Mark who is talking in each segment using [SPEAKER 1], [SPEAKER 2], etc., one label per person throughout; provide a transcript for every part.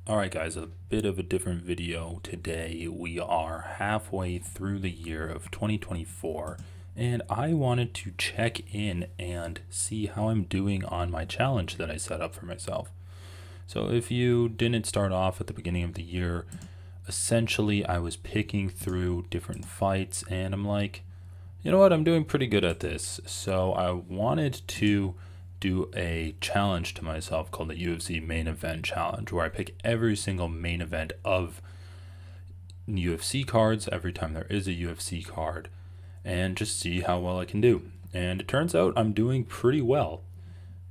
[SPEAKER 1] Alright guys, a bit of a different video today. We are halfway through the year of 2024 and I wanted to check in and see how I'm doing on my challenge that I set up for myself. So if you didn't start off at the beginning of the year, essentially I was picking through different fights and I'm like, you know what, I'm doing pretty good at this. So I wanted to do a challenge to myself called the UFC main event challenge, where I pick every single main event of UFC cards every time there is a UFC card and just see how well I can do. And it turns out I'm doing pretty well.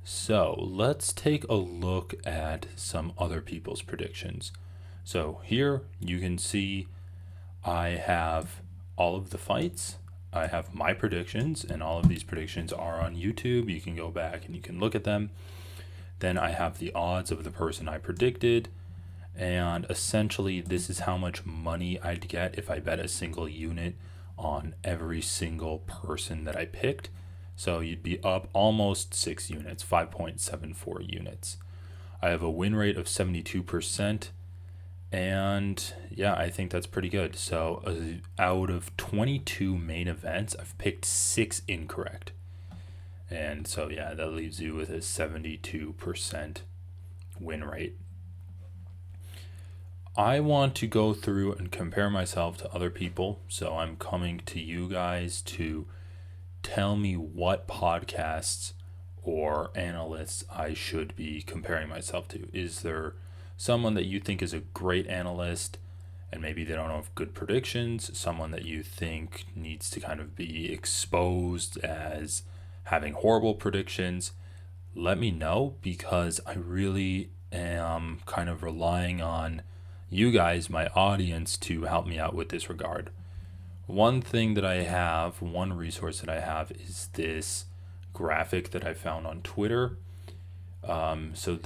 [SPEAKER 1] So let's take a look at some other people's predictions. So here you can see I have all of the fights. I have my predictions, and all of these predictions are on YouTube. You can go back and you can look at them. Then I have the odds of the person I predicted, and essentially, this is how much money I'd get if I bet a single unit on every single person that I picked. So you'd be up almost 6 units, 5.74 units. I have a win rate of 72%. And yeah, I think that's pretty good. So out of 22 main events, I've picked 6 incorrect. And so yeah, that leaves you with a 72% win rate. I want to go through and compare myself to other people. So I'm coming to you guys to tell me what podcasts or analysts I should be comparing myself to. Is there someone that you think is a great analyst and maybe they don't have good predictions, someone that you think needs to kind of be exposed as having horrible predictions? Let me know, because I really am kind of relying on you guys, my audience, to help me out with this regard. One resource that I have is this graphic that I found on Twitter. So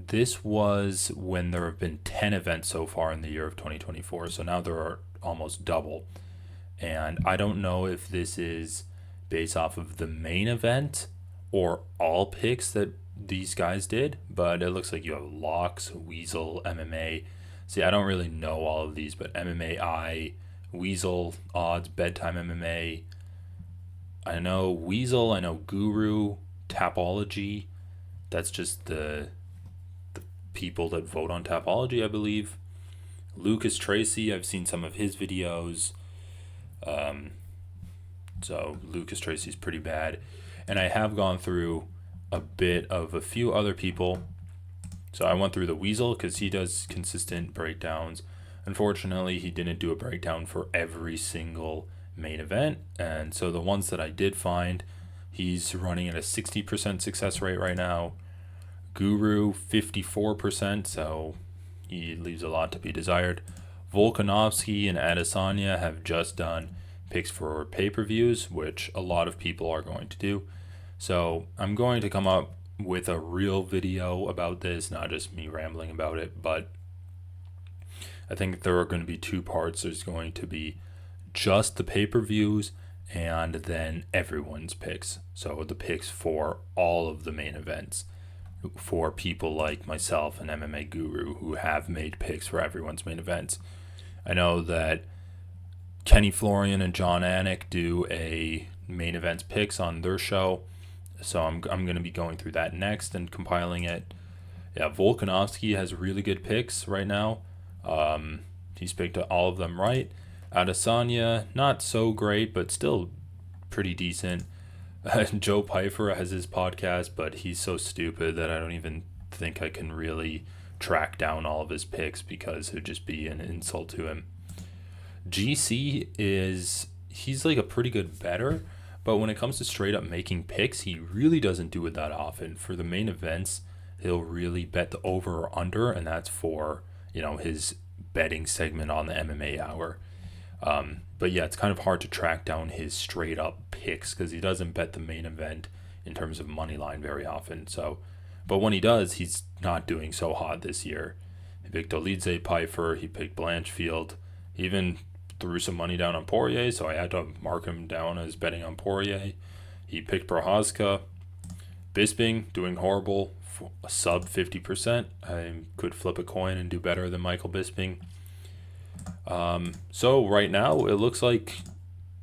[SPEAKER 1] this was when there have been 10 events so far in the year of 2024. So now there are almost double. And I don't know if this is based off of the main event or all picks that these guys did, but it looks like you have Locks, Weasel, MMA. See, I don't really know all of these, but MMA, Weasel, Odds, Bedtime MMA. I know Weasel, I know Guru, Tapology. That's just the people that vote on Tapology, I believe. Lucas Tracy, I've seen some of his videos. So Lucas Tracy's pretty bad. And I have gone through a bit of a few other people. So I went through the Weasel because he does consistent breakdowns. Unfortunately, he didn't do a breakdown for every single main event. And so the ones that I did find, he's running at a 60% success rate right now. Guru, 54%, so he leaves a lot to be desired. Volkanovski and Adesanya have just done picks for pay-per-views, which a lot of people are going to do. So I'm going to come up with a real video about this, not just me rambling about it, but I think there are going to be 2 parts. There's going to be just the pay-per-views and then everyone's picks. So the picks for all of the main events for people like myself and MMA Guru who have made picks for everyone's main events. I know that Kenny Florian and John Anik do a main events picks on their show, so I'm going to be going through that next and compiling it. Yeah, Volkanovski has really good picks right now. He's picked all of them right. Adesanya, not so great, but still pretty decent. Joe Pyer has his podcast, but he's so stupid that I don't even think I can really track down all of his picks because it would just be an insult to him. He's like a pretty good bettor, but when it comes to straight up making picks, he really doesn't do it that often. For the main events, he'll really bet the over or under, and that's for, his betting segment on the MMA Hour. But yeah, it's kind of hard to track down his straight up picks because he doesn't bet the main event in terms of money line very often. So, but when he does, he's not doing so hot this year. He picked Olidze Pfeiffer, he picked Blanchfield, he even threw some money down on Poirier, so I had to mark him down as betting on Poirier. He picked Prohaska. Bisping doing horrible, sub 50%. I could flip a coin and do better than Michael Bisping. So right now it looks like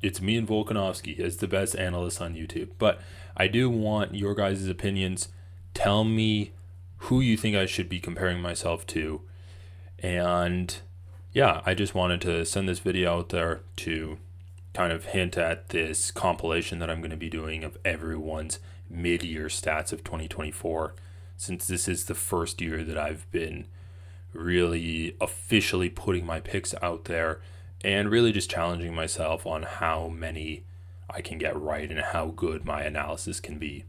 [SPEAKER 1] it's me and Volkanovski as the best analyst on YouTube. But I do want your guys' opinions. Tell me who you think I should be comparing myself to. And yeah, I just wanted to send this video out there to kind of hint at this compilation that I'm going to be doing of everyone's mid-year stats of 2024, since this is the first year that I've been really officially putting my picks out there and really just challenging myself on how many I can get right and how good my analysis can be.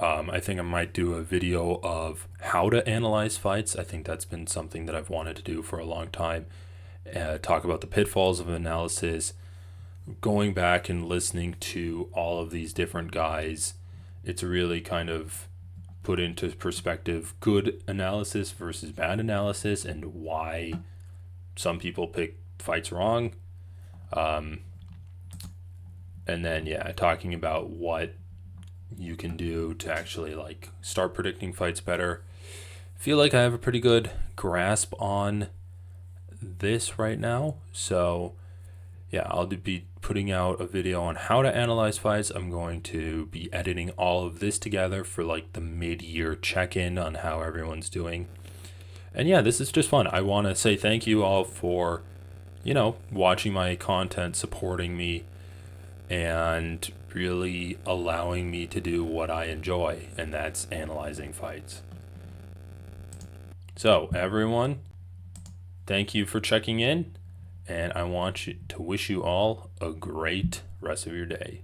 [SPEAKER 1] I think I might do a video of how to analyze fights. I think that's been something that I've wanted to do for a long time. Talk about the pitfalls of analysis, going back and listening to all of these different guys. It's really kind of put into perspective good analysis versus bad analysis and why some people pick fights wrong. And then, yeah, talking about what you can do to actually like start predicting fights better. Feel like I have a pretty good grasp on this right now. So yeah, I'll be putting out a video on how to analyze fights. I'm going to be editing all of this together for like the mid-year check-in on how everyone's doing. And yeah, this is just fun. I want to say thank you all for, watching my content, supporting me, and really allowing me to do what I enjoy, and that's analyzing fights. So everyone, thank you for checking in, and I want to wish you all a great rest of your day.